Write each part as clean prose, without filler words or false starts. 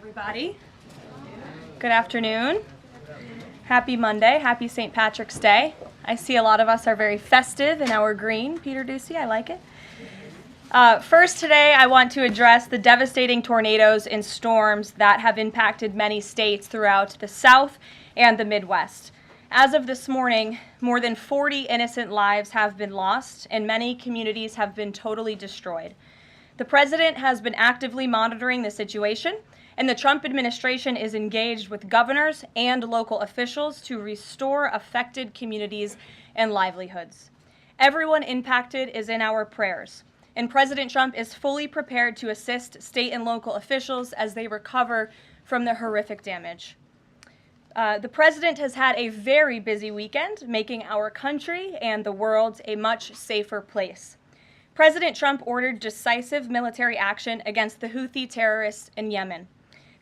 everybody. Good afternoon. Happy Monday. Happy St. Patrick's Day. I see a lot of us are very festive in our green. Peter Ducey, I like it. First today, I want to address the devastating tornadoes and storms that have impacted many states throughout the South and the Midwest. As of this morning, more than 40 innocent lives have been lost, and many communities have been totally destroyed. The president has been actively monitoring the situation, and the Trump administration is engaged with governors and local officials to restore affected communities and livelihoods. Everyone impacted is in our prayers, and President Trump is fully prepared to assist state and local officials as they recover from the horrific damage. The president has had a very busy weekend, making our country and the world a much safer place. President Trump ordered decisive military action against the Houthi terrorists in Yemen.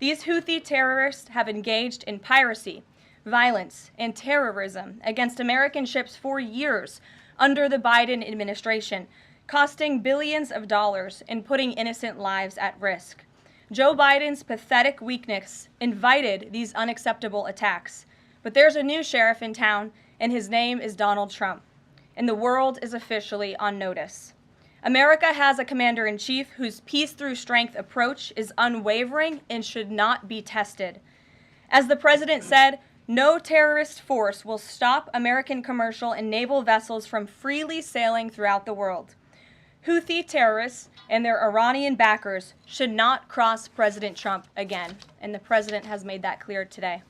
These Houthi terrorists have engaged in piracy, violence, and terrorism against American ships for years under the Biden administration, costing billions of dollars and putting innocent lives at risk. Joe Biden's pathetic weakness invited these unacceptable attacks. But there's a new sheriff in town, and his name is Donald Trump. And the world is officially on notice. America has a commander-in-chief whose peace-through-strength approach is unwavering and should not be tested. As the president said, no terrorist force will stop American commercial and naval vessels from freely sailing throughout the world. Houthi terrorists and their Iranian backers should not cross President Trump again, and the president has made that clear today.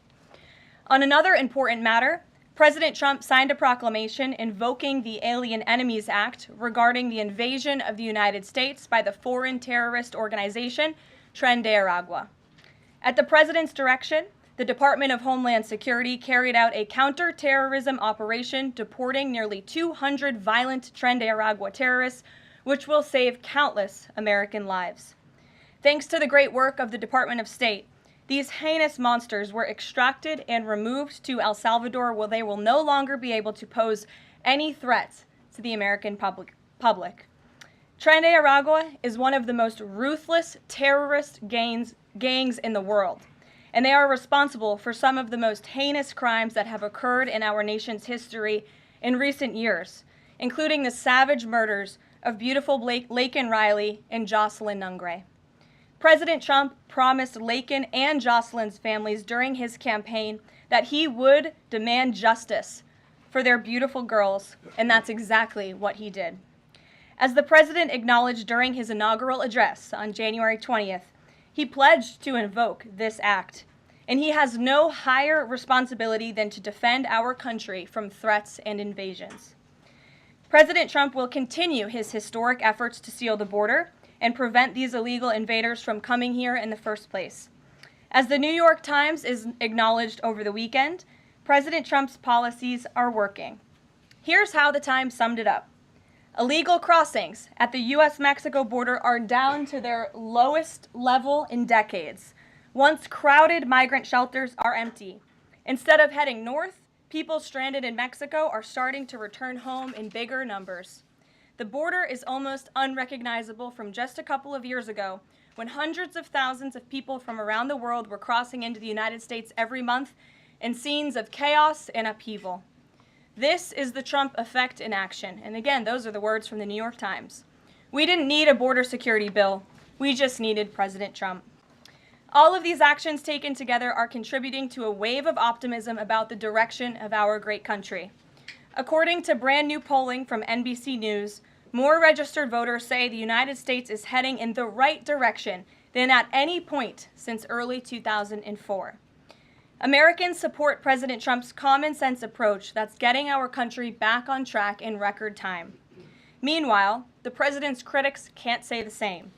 On another important matter, President Trump signed a proclamation invoking the Alien Enemies Act regarding the invasion of the United States by the foreign terrorist organization Tren de Aragua. At the president's direction, the Department of Homeland Security carried out a counter-terrorism operation deporting nearly 200 violent Tren de Aragua terrorists, which will save countless American lives. Thanks to the great work of the Department of State, these heinous monsters were extracted and removed to El Salvador, where they will no longer be able to pose any threats to the American public. Tren de Aragua is one of the most ruthless terrorist gangs in the world, and they are responsible for some of the most heinous crimes that have occurred in our nation's history in recent years, including the savage murders of beautiful Laken Riley and Jocelyn Nungray. President Trump promised Laken and Jocelyn's families during his campaign that he would demand justice for their beautiful girls, and that's exactly what he did. As the president acknowledged during his inaugural address on January 20th, he pledged to invoke this act, and he has no higher responsibility than to defend our country from threats and invasions. President Trump will continue his historic efforts to seal the border and prevent these illegal invaders from coming here in the first place. As the New York Times is acknowledged over the weekend, President Trump's policies are working. Here's how the Times summed it up. Illegal crossings at the U.S.-Mexico border are down to their lowest level in decades. Once crowded migrant shelters are empty. Instead of heading north, people stranded in Mexico are starting to return home in bigger numbers. The border is almost unrecognizable from just a couple of years ago, when hundreds of thousands of people from around the world were crossing into the United States every month in scenes of chaos and upheaval. This is the Trump effect in action. And again, those are the words from the New York Times. We didn't need a border security bill. We just needed President Trump. All of these actions taken together are contributing to a wave of optimism about the direction of our great country. According to brand new polling from NBC News, more registered voters say the United States is heading in the right direction than at any point since early 2004. Americans support President Trump's common sense approach that's getting our country back on track in record time. Meanwhile, the president's critics can't say the same.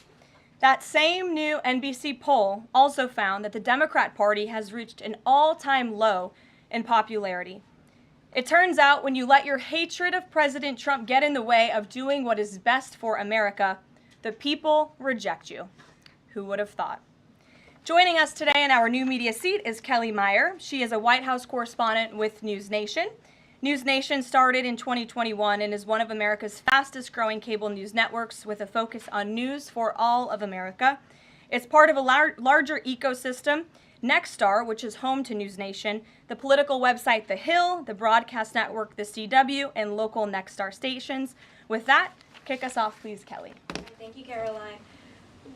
That same new NBC poll also found that the Democrat Party has reached an all-time low in popularity. It turns out when you let your hatred of President Trump get in the way of doing what is best for America, the people reject you. Who would have thought? Joining us today in our new media seat is Kelly Meyer. She is a White House correspondent with News Nation. News Nation started in 2021 and is one of America's fastest growing cable news networks with a focus on news for all of America. It's part of a larger ecosystem. Nexstar, which is home to News Nation, the political website The Hill, the broadcast network The CW, and local Nexstar stations. With that, kick us off, please, Kelly. Thank you, Karoline.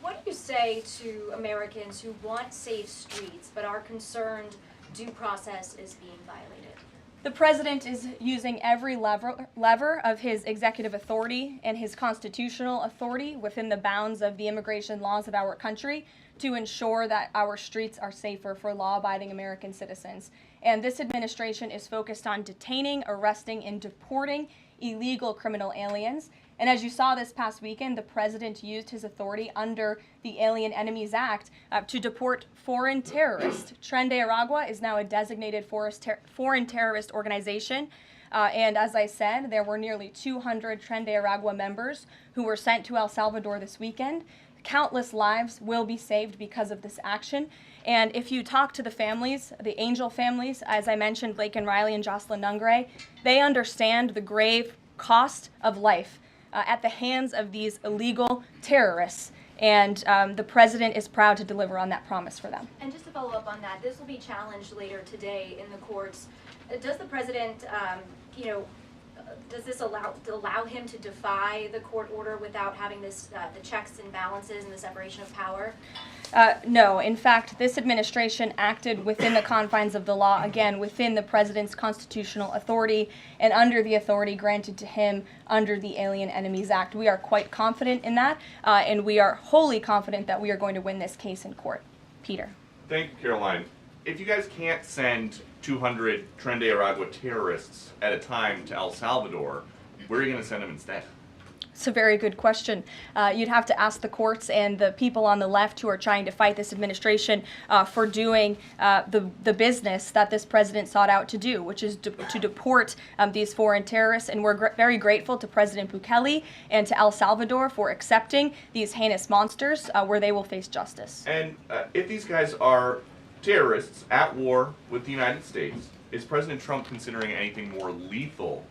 What do you say to Americans who want safe streets but are concerned due process is being violated? The president is using every lever of his executive authority and his constitutional authority within the bounds of the immigration laws of our country to ensure that our streets are safer for law-abiding American citizens. And this administration is focused on detaining, arresting, and deporting illegal criminal aliens. And as you saw this past weekend, the president used his authority under the Alien Enemies Act to deport foreign terrorists. Tren de Aragua is now a designated foreign terrorist organization. And as I said, there were nearly 200 Tren de Aragua members who were sent to El Salvador this weekend. Countless lives will be saved because of this action. And if you talk to the families, the Angel families, as I mentioned, Blake and Riley and Jocelyn Nungray, they understand the grave cost of life at the hands of these illegal terrorists. And the president is proud to deliver on that promise for them. And just to follow up on that, this will be challenged later today in the courts. Does the president, does this allow him to defy the court order without having this the checks and balances and the separation of power? No. In fact, this administration acted within the confines of the law, again, within the president's constitutional authority and under the authority granted to him under the Alien Enemies Act. We are quite confident in that, and we are wholly confident that we are going to win this case in court. Peter. Thank you, Karoline. If you guys can't send 200 Tren de Aragua terrorists at a time to El Salvador, where are you going to send them instead? It's a very good question. You'd have to ask the courts and the people on the left who are trying to fight this administration for doing the business that this president sought out to do, which is to deport these foreign terrorists. And we're very grateful to President Bukele and to El Salvador for accepting these heinous monsters where they will face justice. And if these guys are terrorists at war with the United States, is President Trump considering anything more lethal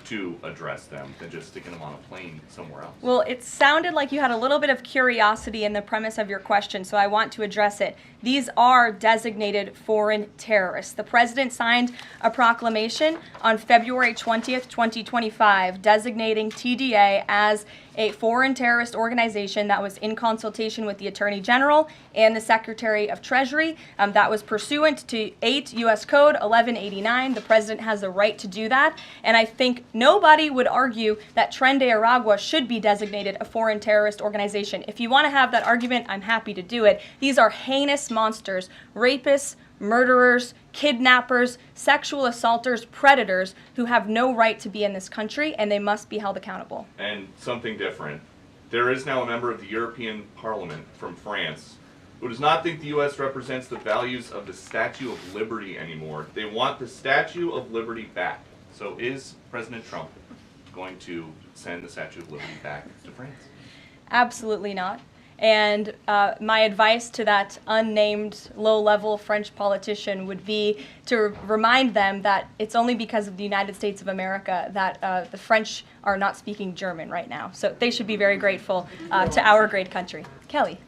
to address them than just sticking them on a plane somewhere else? Well, it sounded like you had a little bit of curiosity in the premise of your question, so I want to address it. These are designated foreign terrorists. The president signed a proclamation on February 20th, 2025, designating TDA as a foreign terrorist organization that was in consultation with the Attorney General and the Secretary of Treasury. That was pursuant to 8 U.S. Code 1189. The president has the right to do that. And I think nobody would argue that Tren de Aragua should be designated a foreign terrorist organization. If you want to have that argument, I'm happy to do it. These are heinous monsters, rapists, murderers, kidnappers, sexual assaulters, predators who have no right to be in this country, and they must be held accountable. And something different. There is now a member of the European Parliament from France who does not think the U.S. represents the values of the Statue of Liberty anymore. They want the Statue of Liberty back. So is President Trump going to send the Statue of Liberty back to France? Absolutely not. And my advice to that unnamed low-level French politician would be to remind them that it's only because of the United States of America that the French are not speaking German right now. So they should be very grateful to our great country. Kelly.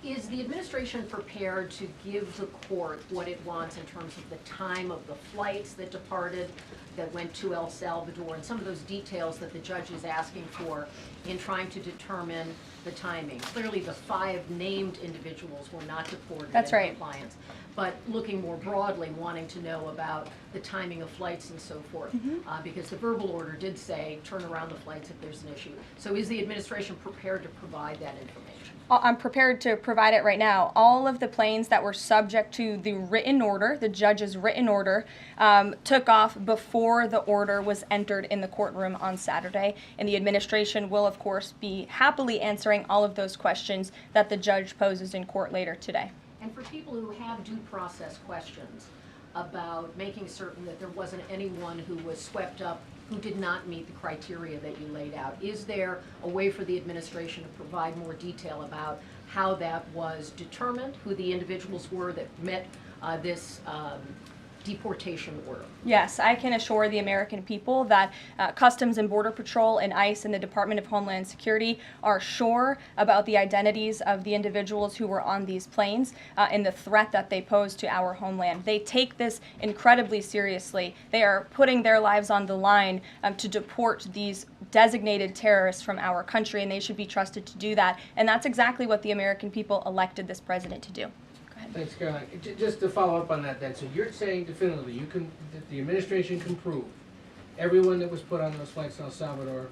Is the administration prepared to give the court what it wants in terms of the time of the flights that departed, that went to El Salvador, and some of those details that the judge is asking for in trying to determine the timing? Clearly, the 5 named individuals were not deported. That's right. In compliance. But looking more broadly, wanting to know about the timing of flights and so forth, because the verbal order did say turn around the flights if there's an issue. So is the administration prepared to provide that information? I'm prepared to provide it right now. All of the planes that were subject to the written order, the judge's written order, took off before the order was entered in the courtroom on Saturday. And the administration will, of course, be happily answering all of those questions that the judge poses in court later today. And for people who have due process questions about making certain that there wasn't anyone who was swept up who did not meet the criteria that you laid out, is there a way for the administration to provide more detail about how that was determined, who the individuals were that met this deportation order. Yes, I can assure the American people that Customs and Border Patrol and ICE and the Department of Homeland Security are sure about the identities of the individuals who were on these planes and the threat that they pose to our homeland. They take this incredibly seriously. They are putting their lives on the line to deport these designated terrorists from our country, and they should be trusted to do that. And that's exactly what the American people elected this president to do. Thanks, Caroline. Just to follow up on that then, so you're saying definitively that the administration can prove everyone that was put on those flights in El Salvador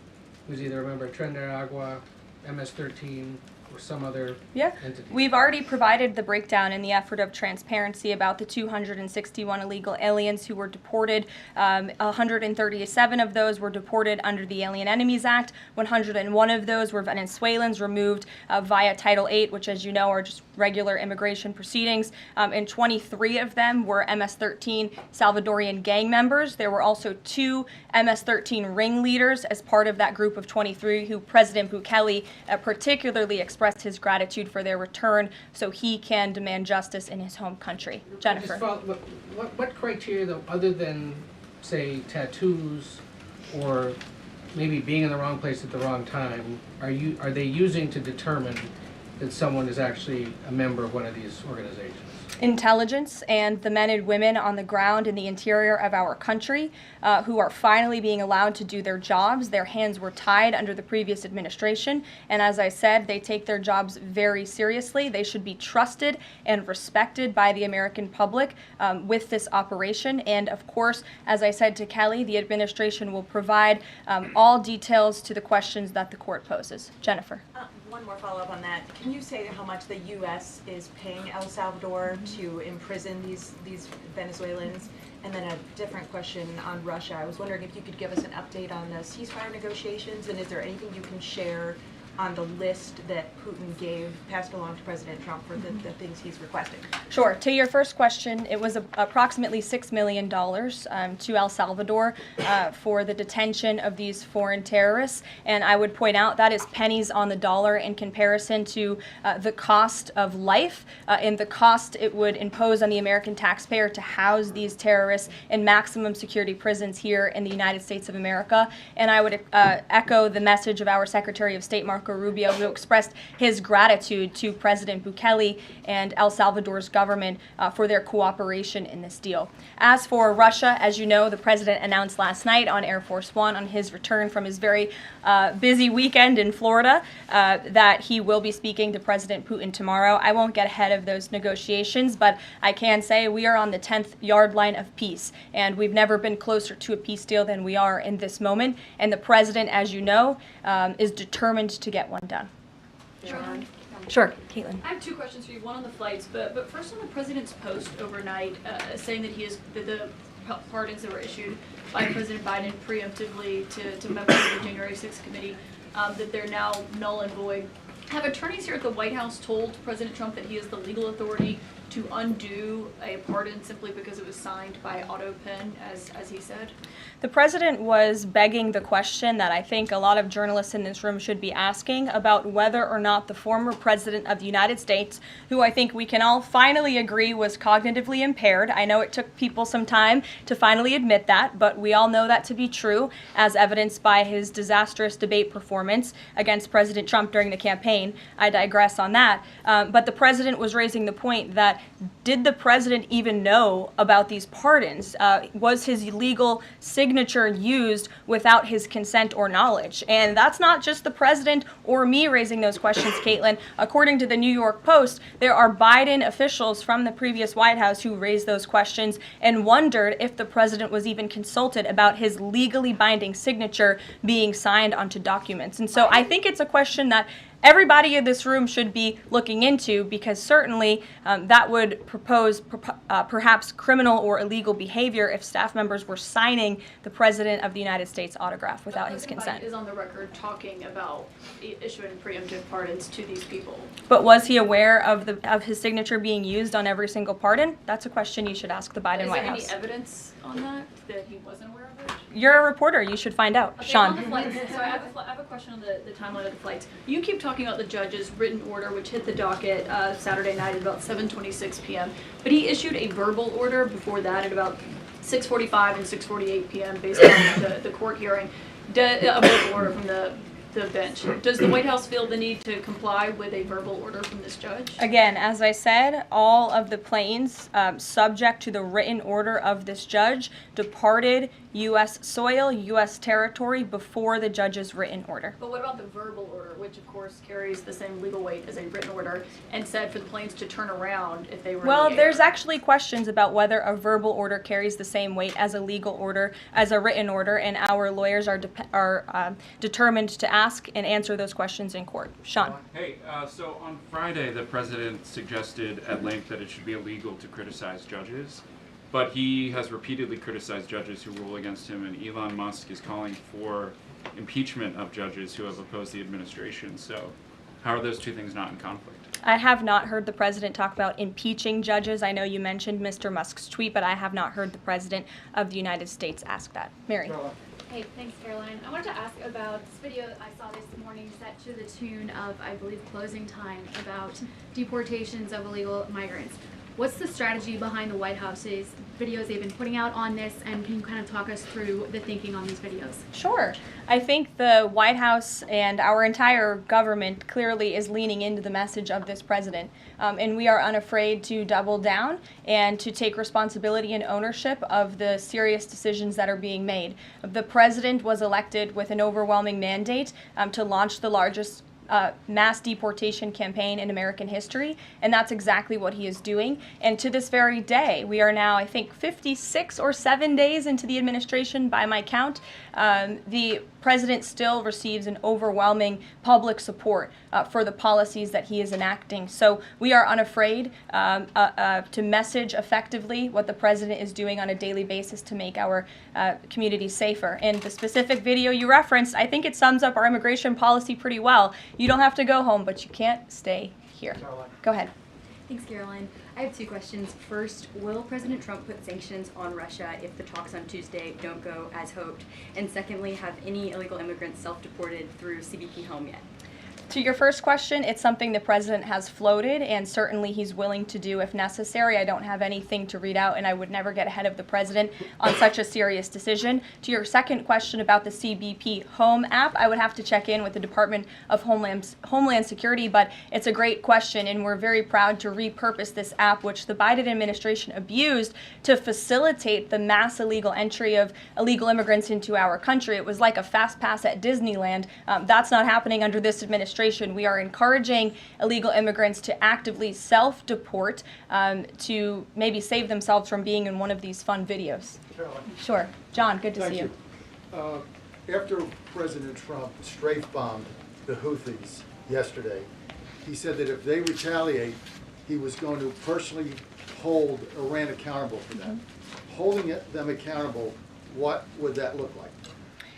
was either a member of Tren de Agua, MS-13, or some other entity? We've already provided the breakdown in the effort of transparency about the 261 illegal aliens who were deported. 137 of those were deported under the Alien Enemies Act. 101 of those were Venezuelans removed via Title VIII, which, as you know, are just regular immigration proceedings. And 23 of them were MS-13 Salvadorian gang members. There were also 2 MS-13 ringleaders as part of that group of 23 who President Bukele particularly expressed his gratitude for their return so he can demand justice in his home country. Jennifer. What criteria, though, other than, say, tattoos or maybe being in the wrong place at the wrong time, are they using to determine that someone is actually a member of one of these organizations? Intelligence and the men and women on the ground in the interior of our country who are finally being allowed to do their jobs. Their hands were tied under the previous administration, and as I said, they take their jobs very seriously. They should be trusted and respected by the American public with this operation. And of course, as I said to Kelly, the administration will provide all details to the questions that the court poses. Jennifer. One more follow-up on that. Can you say how much the U.S. is paying El Salvador to imprison these Venezuelans? And then a different question on Russia. I was wondering if you could give us an update on the ceasefire negotiations, and is there anything you can share on the list that Putin passed along to President Trump for the things he's requesting? Sure. To your first question, it was approximately $6 million to El Salvador for the detention of these foreign terrorists. And I would point out that is pennies on the dollar in comparison to the cost of life and the cost it would impose on the American taxpayer to house these terrorists in maximum security prisons here in the United States of America. And I would echo the message of our Secretary of State, Marco Rubio, who expressed his gratitude to President Bukele and El Salvador's government for their cooperation in this deal. As for Russia, as you know, the president announced last night on Air Force One on his return from his very busy weekend in Florida that he will be speaking to President Putin tomorrow. I won't get ahead of those negotiations, but I can say we are on the 10th yard line of peace, and we've never been closer to a peace deal than we are in this moment. And the president, as you know, is determined to get one done. Sure, Caitlin. I have 2 questions for you. One on the flights, but first on the president's post overnight, saying that the pardons that were issued by President Biden preemptively to members of the January 6th committee, that they're now null and void. Have attorneys here at the White House told President Trump that he has the legal authority to undo a pardon simply because it was signed by auto pen, as he said? The president was begging the question that I think a lot of journalists in this room should be asking about whether or not the former president of the United States, who I think we can all finally agree was cognitively impaired. I know it took people some time to finally admit that, but we all know that to be true, as evidenced by his disastrous debate performance against President Trump during the campaign. I digress on that. But the president was raising the point that did the president even know about these pardons? Was his legal signature used without his consent or knowledge? And that's not just the president or me raising those questions, Caitlin. According to the New York Post, there are Biden officials from the previous White House who raised those questions and wondered if the president was even consulted about his legally binding signature being signed onto documents. And so I think it's a question that everybody in this room should be looking into, because certainly that would propose perhaps criminal or illegal behavior if staff members were signing the President of the United States autograph without his consent. Biden is on the record talking about issuing preemptive pardons to these people. But was he aware of his signature being used on every single pardon? That's a question you should ask the Biden White House. Is there any evidence on that he wasn't aware of it? You're a reporter. You should find out. Okay, Sean. on the flights, so I have a question on the timeline of the flights. You keep talking about the judge's written order, which hit the docket Saturday night at about 7:26 p.m., but he issued a verbal order before that at about 6:45 and 6:48 p.m. based on the court hearing. A verbal order from the bench. Does the White House feel the need to comply with a verbal order from this judge? Again, as I said, all of the planes subject to the written order of this judge departed U.S. soil, U.S. territory before the judge's written order. But what about the verbal order, which of course carries the same legal weight as a written order, and said for the planes to turn around if they were Well, in the air? there's actually questions about whether a verbal order carries the same weight as a legal order, as a written order, and our lawyers are determined to ask and answer those questions in court. Sean. Hey, so on Friday, the president suggested at length that it should be illegal to criticize judges, but he has repeatedly criticized judges who rule against him, and Elon Musk is calling for impeachment of judges who have opposed the administration. So how are those two things not in conflict? I have not heard the president talk about impeaching judges. I know you mentioned Mr. Musk's tweet, but I have not heard the president of the United States ask that. Mary. Hey, thanks, Caroline. I wanted to ask about this video I saw this morning set to the tune of, I believe, Closing Time, about deportations of illegal migrants. What's the strategy behind the White House's videos they've been putting out on this, and can you kind of talk us through the thinking on these videos? Sure. I think the White House and our entire government clearly is leaning into the message of this president. And we are unafraid to double down and to take responsibility and ownership of the serious decisions that are being made. The president was elected with an overwhelming mandate to launch the largest mass deportation campaign in American history, and that's exactly what he is doing. And to this very day, we are now, I think, 56 or 7 days into the administration by my count. The president still receives an overwhelming public support for the policies that he is enacting. So we are unafraid to message effectively what the president is doing on a daily basis to make our community safer. And the specific video you referenced, I think it sums up our immigration policy pretty well. You don't have to go home, but you can't stay here. Go ahead. Thanks, Caroline. I have two questions. First, will President Trump put sanctions on Russia if the talks on Tuesday don't go as hoped? And secondly, have any illegal immigrants self-deported through CBP home yet? To your first question, it's something the president has floated, and certainly he's willing to do if necessary. I don't have anything to read out, and I would never get ahead of the president on such a serious decision. To your second question about the CBP Home app, I would have to check in with the Department of Homeland Security, but it's a great question, and we're very proud to repurpose this app, which the Biden administration abused to facilitate the mass illegal entry of illegal immigrants into our country. It was like a fast pass at Disneyland. That's not happening under this administration. We are encouraging illegal immigrants to actively self-deport to maybe save themselves from being in one of these fun videos. Caroline. Sure. John, good to see you. After President Trump strafe-bombed the Houthis yesterday, he said that if they retaliate, he was going to personally hold Iran accountable for that. Holding them accountable, what would that look like?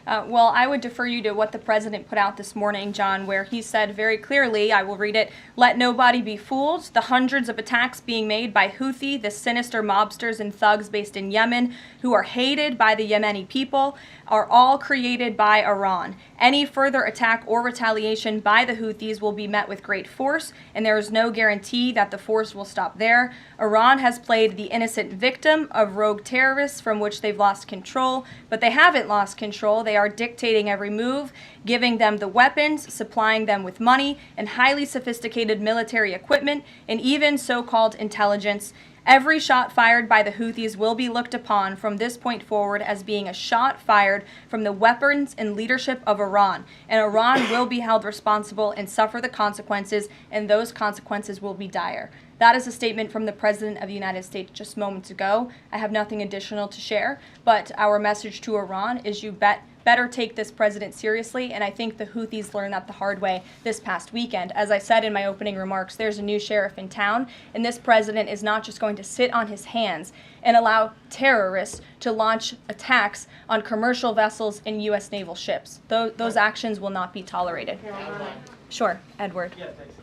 Well, I would defer you to what the president put out this morning, John, where he said very clearly, I will read it, "Let nobody be fooled. The hundreds of attacks being made by Houthi, the sinister mobsters and thugs based in Yemen, who are hated by the Yemeni people, are all created by Iran. Any further attack or retaliation by the Houthis will be met with great force, and there is no guarantee that the force will stop there. Iran has played the innocent victim of rogue terrorists from which they've lost control, but they haven't lost control. They are dictating every move, giving them the weapons, supplying them with money and highly sophisticated military equipment, and even so-called intelligence. Every shot fired by the Houthis will be looked upon from this point forward as being a shot fired from the weapons and leadership of Iran. And Iran will be held responsible and suffer the consequences, and those consequences will be dire." That is a statement from the President of the United States just moments ago. I have nothing additional to share, but our message to Iran is you better take this president seriously, and I think the Houthis learned that the hard way this past weekend. As I said in my opening remarks, there's a new sheriff in town, and this president is not just going to sit on his hands and allow terrorists to launch attacks on commercial vessels and U.S. naval ships. Those actions will not be tolerated. Sure, Edward. Yeah, thanks.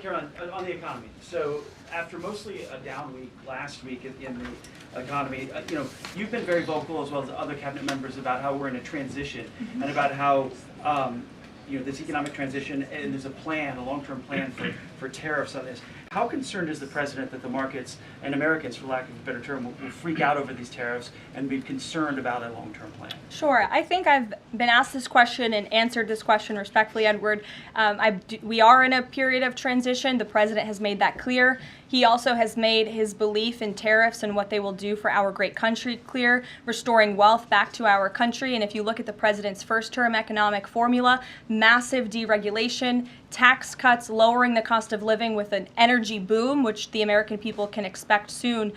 Caroline, on the economy. So after mostly a down week last week in the economy, you've been very vocal as well as other cabinet members about how we're in a transition and about how this economic transition, and there's a plan, a long-term plan for tariffs on this. How concerned is the president that the markets and Americans, for lack of a better term, will freak out over these tariffs and be concerned about a long-term plan? Sure. I think I've been asked this question and answered this question respectfully, Edward. We are in a period of transition. The president has made that clear. He also has made his belief in tariffs and what they will do for our great country clear, restoring wealth back to our country. And if you look at the president's first-term economic formula, massive deregulation, tax cuts, lowering the cost of living with an energy boom, which the American people can expect soon.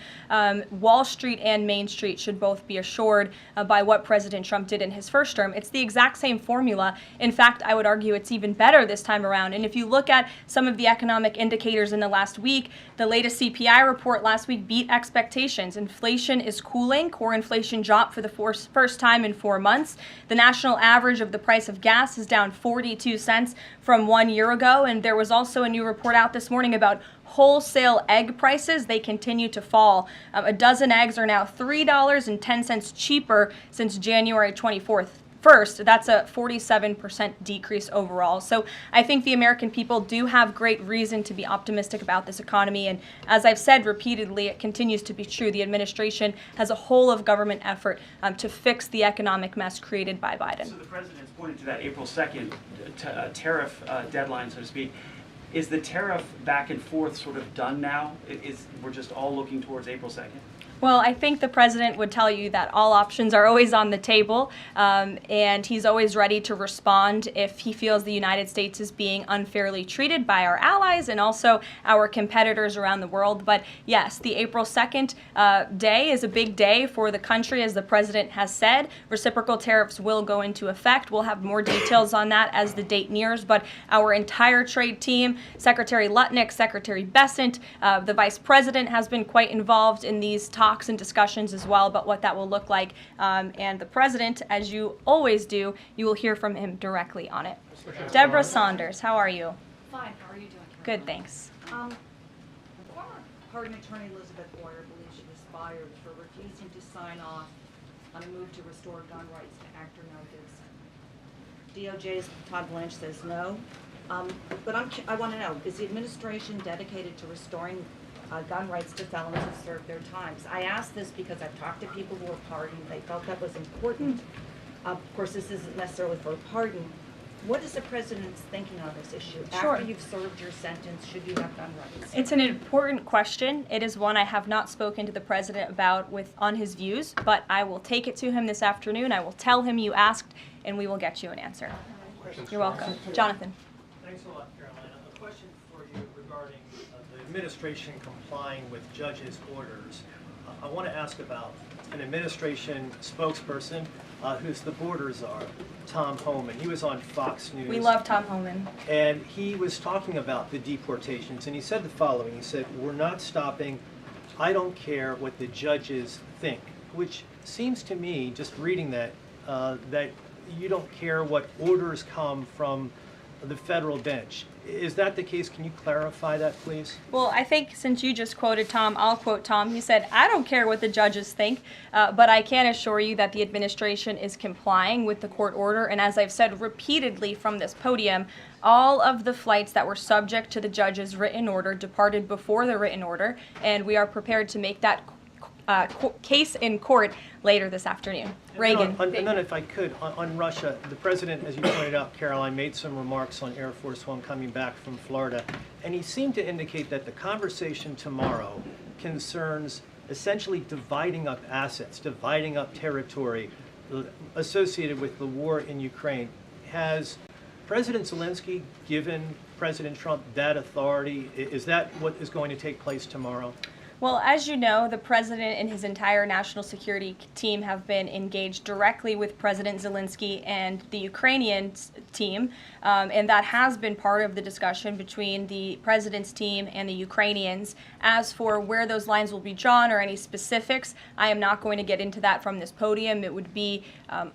Wall Street and Main Street should both be assured by what President Trump did in his first term. It's the exact same formula. In fact, I would argue it's even better this time around. And if you look at some of the economic indicators in the last week, the latest CPI report last week beat expectations. Inflation is cooling. Core inflation dropped for the first time in 4 months. The national average of the price of gas is down 42 cents from 1 year ago. And there was also a new report out this morning about wholesale egg prices. They continue to fall. A dozen eggs are now $3.10 cheaper since January 24th. First, that's a 47% decrease overall. So I think the American people do have great reason to be optimistic about this economy. And as I've said repeatedly, it continues to be true. The administration has a whole of government effort to fix the economic mess created by Biden. So the president's pointed to that April 2nd tariff deadline, so to speak. Is the tariff back and forth sort of done now? We're just all looking towards April 2nd? Well, I think the president would tell you that all options are always on the table, and he's always ready to respond if he feels the United States is being unfairly treated by our allies and also our competitors around the world. But yes, the April 2nd day is a big day for the country, as the president has said. Reciprocal tariffs will go into effect. We'll have more details on that as the date nears, but our entire trade team, Secretary Lutnick, Secretary Bessent, the vice president has been quite involved in these talks and discussions as well about what that will look like. And the president, as you always do, you will hear from him directly on it. Deborah Saunders, how are you? Fine. How are you doing? Good, thanks. Former pardon attorney Elizabeth Boyer believes she was fired for refusing to sign off on a move to restore gun rights to actor Mel Gibson. DOJ's Todd Blanche says no. But I want to know, is the administration dedicated to restoring gun rights to felons who served their times? I ask this because I've talked to people who were pardoned. They felt that was important. Of course, this isn't necessarily for a pardon. What is the president's thinking on this issue? Sure. After you've served your sentence, should you have gun rights? It's an important question. It is one I have not spoken to the president about on his views, but I will take it to him this afternoon. I will tell him you asked, and we will get you an answer. You're welcome. Jonathan. Thanks a lot, Caroline. A question for you regarding the administration complying with judges' orders. I want to ask about an administration spokesperson who's the border czar, Tom Homan. He was on Fox News. We love Tom Homan. And he was talking about the deportations, and he said the following. He said, "We're not stopping. I don't care what the judges think," which seems to me, just reading that, that you don't care what orders come from the federal bench. Is that the case? Can you clarify that, please? Well, I think since you just quoted Tom, I'll quote Tom. He said, "I don't care what the judges think, but I can assure you that the administration is complying with the court order." And as I've said repeatedly from this podium, all of the flights that were subject to the judge's written order departed before the written order, and we are prepared to make that case in court later this afternoon. Reagan. And then if I could, on Russia, the president, as you pointed out, Caroline, made some remarks on Air Force One coming back from Florida, and he seemed to indicate that the conversation tomorrow concerns essentially dividing up assets, dividing up territory associated with the war in Ukraine. Has President Zelensky given President Trump that authority? Is that what is going to take place tomorrow? Well, as you know, the president and his entire national security team have been engaged directly with President Zelensky and the Ukrainian team, and that has been part of the discussion between the president's team and the Ukrainians. As for where those lines will be drawn or any specifics, I am not going to get into that from this podium. It would be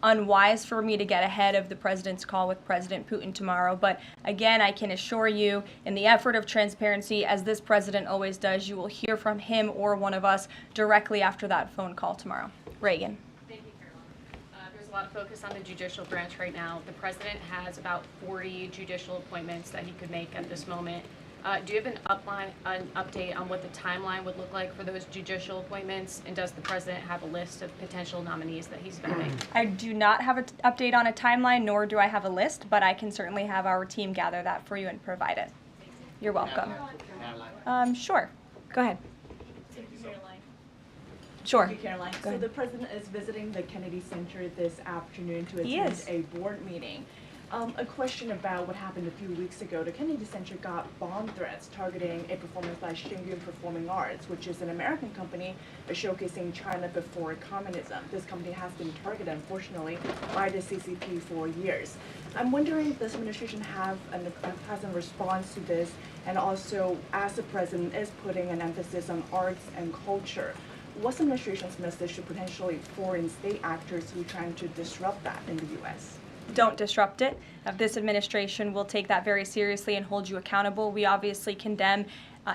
unwise for me to get ahead of the president's call with President Putin tomorrow. But again, I can assure you, in the effort of transparency, as this president always does, you will hear from him or one of us directly after that phone call tomorrow. Reagan. Thank you, Caroline. There's a lot of focus on the judicial branch right now. The president has about 40 judicial appointments that he could make at this moment. Do you have an update on what the timeline would look like for those judicial appointments? And does the president have a list of potential nominees that he's vetting? I do not have an update on a timeline, nor do I have a list, but I can certainly have our team gather that for you and provide it. You're welcome. Sure. Go ahead. Sure. Thank you, Caroline. So the president is visiting the Kennedy Center this afternoon to attend a board meeting. A question about what happened a few weeks ago. The Kennedy Center got bomb threats targeting a performance by Shingyun Performing Arts, which is an American company showcasing China before communism. This company has been targeted, unfortunately, by the CCP for years. I'm wondering if this administration has a response to this, and also as the president is putting an emphasis on arts and culture, what's the administration's message to potentially foreign state actors who are trying to disrupt that in the U.S.? Don't disrupt it. This administration will take that very seriously and hold you accountable. We obviously condemn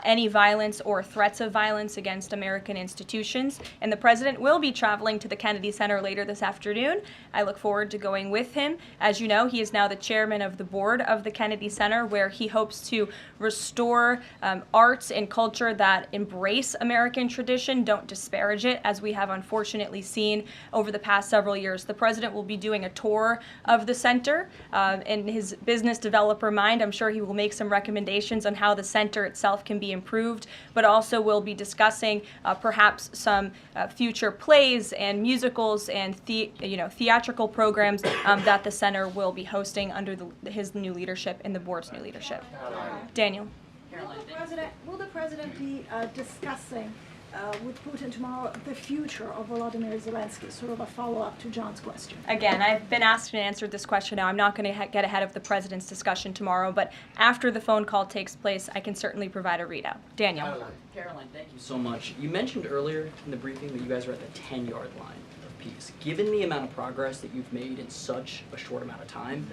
any violence or threats of violence against American institutions. And the president will be traveling to the Kennedy Center later this afternoon. I look forward to going with him. As you know, he is now the chairman of the board of the Kennedy Center, where he hopes to restore arts and culture that embrace American tradition, don't disparage it, as we have unfortunately seen over the past several years. The president will be doing a tour of the center. In his business developer mind, I'm sure he will make some recommendations on how the center itself can be improved, but also we'll be discussing perhaps some future plays and musicals and theatrical programs that the center will be hosting under his new leadership and the board's new leadership. Daniel. Will the president be discussing with Putin tomorrow the future of Volodymyr Zelensky? Sort of a follow-up to John's question. Again, I've been asked and answered this question now. I'm not going to get ahead of the president's discussion tomorrow, but after the phone call takes place, I can certainly provide a readout. Daniel. Caroline, thank you so much. You mentioned earlier in the briefing that you guys are at the 10-yard line of peace. Given the amount of progress that you've made in such a short amount of time,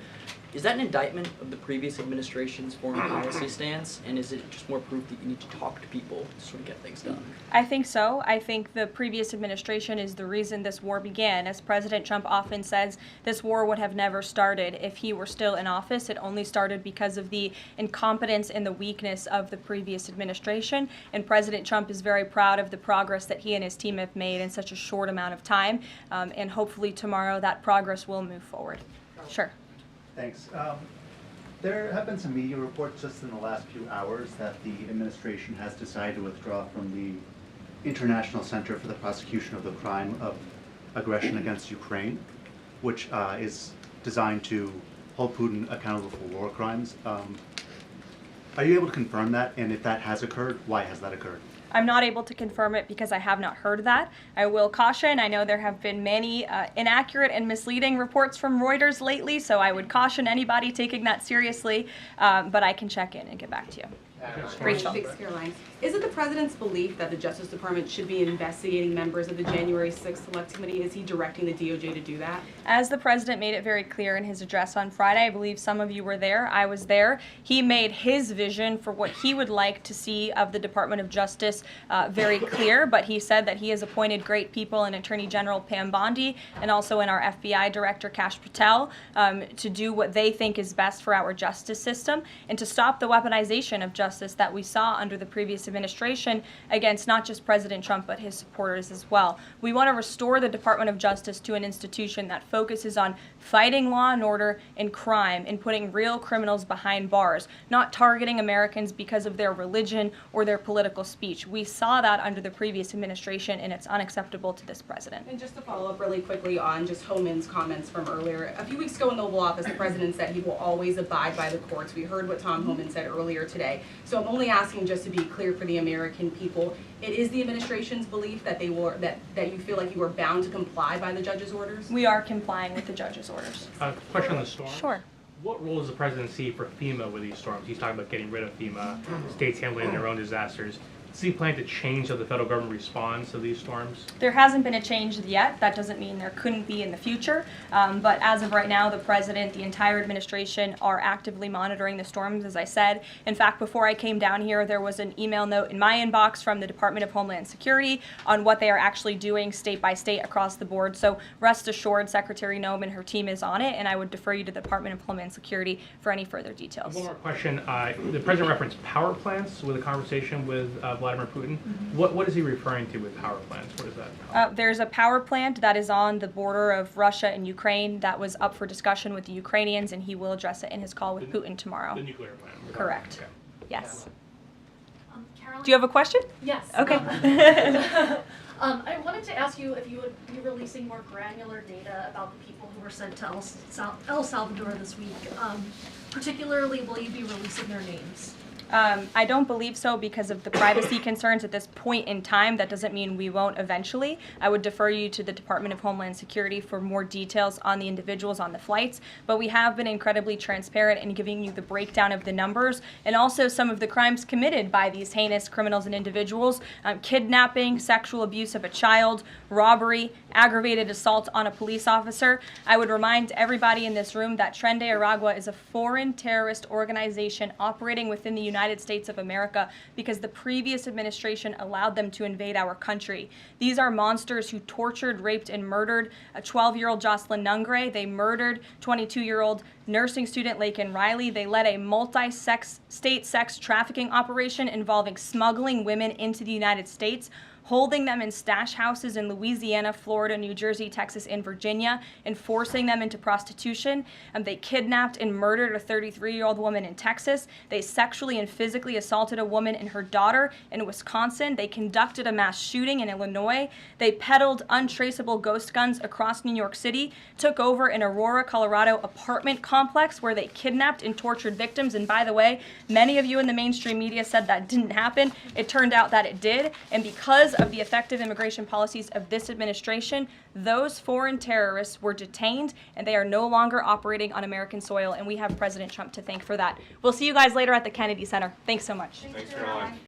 is that an indictment of the previous administration's foreign policy stance, and is it just more proof that you need to talk to people to sort of get things done? I think so. I think the previous administration is the reason this war began. As President Trump often says, this war would have never started if he were still in office. It only started because of the incompetence and the weakness of the previous administration, and President Trump is very proud of the progress that he and his team have made in such a short amount of time, and hopefully tomorrow that progress will move forward. Sure. Thanks. There have been some media reports just in the last few hours that the administration has decided to withdraw from the International Center for the Prosecution of the Crime of Aggression against Ukraine, which is designed to hold Putin accountable for war crimes. Are you able to confirm that? And if that has occurred, why has that occurred? I'm not able to confirm it because I have not heard that. I will caution, I know there have been many inaccurate and misleading reports from Reuters lately, so I would caution anybody taking that seriously, but I can check in and get back to you. Rachel. Thanks, Caroline. Is it the president's belief that the Justice Department should be investigating members of the January 6th Select Committee? Is he directing the DOJ to do that? As the president made it very clear in his address on Friday, I believe some of you were there, I was there, he made his vision for what he would like to see of the Department of Justice very clear, but he said that he has appointed great people in Attorney General Pam Bondi and also in our FBI Director Kash Patel to do what they think is best for our justice system and to stop the weaponization of justice that we saw under the previous administration against not just President Trump but his supporters as well. We want to restore the Department of Justice to an institution that focuses on fighting law and order and crime and putting real criminals behind bars, not targeting Americans because of their religion or their political speech. We saw that under the previous administration, and it's unacceptable to this president. And just to follow up really quickly on just Homan's comments from earlier, a few weeks ago in the Oval Office, the president said he will always abide by the courts. We heard what Tom Homan said earlier today. So I'm only asking just to be clear for the American people. It is the administration's belief that that you feel like you were bound to comply by the judge's orders? We are complying with the judge's orders. Question on the storm. Sure. What role does the president see for FEMA with these storms? He's talking about getting rid of FEMA, states handling their own disasters. Does he plan to change how the federal government responds to these storms? There hasn't been a change yet. That doesn't mean there couldn't be in the future. But as of right now, the president, the entire administration are actively monitoring the storms, as I said. In fact, before I came down here, there was an email note in my inbox from the Department of Homeland Security on what they are actually doing state by state across the board. So rest assured, Secretary Noem and her team is on it, and I would defer you to the Department of Homeland Security for any further details. One more question. The president referenced power plants with a conversation with Vladimir Putin. What is he referring to with power plants? What is that? There's a power plant that is on the border of Russia and Ukraine that was up for discussion with the Ukrainians, and he will address it in his call with Putin tomorrow. The nuclear plant. Correct. Okay. Yes. Caroline? Do you have a question? Yes. Okay. I wanted to ask you if you would be releasing more granular data about the people who were sent to El Salvador this week. Particularly, will you be releasing their names? I don't believe so because of the privacy concerns at this point in time. That doesn't mean we won't eventually. I would defer you to the Department of Homeland Security for more details on the individuals on the flights, but we have been incredibly transparent in giving you the breakdown of the numbers and also some of the crimes committed by these heinous criminals and individuals: kidnapping, sexual abuse of a child, robbery, aggravated assault on a police officer. I would remind everybody in this room that Tren de Aragua is a foreign terrorist organization operating within the United States of America because the previous administration allowed them to invade our country. These are monsters who tortured, raped, and murdered a 12-year-old Jocelyn Nungre. They murdered 22-year-old nursing student Laken Riley. They led a multi-state sex trafficking operation involving smuggling women into the United States, holding them in stash houses in Louisiana, Florida, New Jersey, Texas, and Virginia, and forcing them into prostitution. They kidnapped and murdered a 33-year-old woman in Texas. They sexually and physically assaulted a woman and her daughter in Wisconsin. They conducted a mass shooting in Illinois. They peddled untraceable ghost guns across New York City, took over an Aurora, Colorado apartment complex where they kidnapped and tortured victims. And by the way, many of you in the mainstream media said that didn't happen. It turned out that it did. And because of the effective immigration policies of this administration, those foreign terrorists were detained and they are no longer operating on American soil, and we have President Trump to thank for that. We'll see you guys later at the Kennedy Center. Thanks so much. Thanks, Caroline.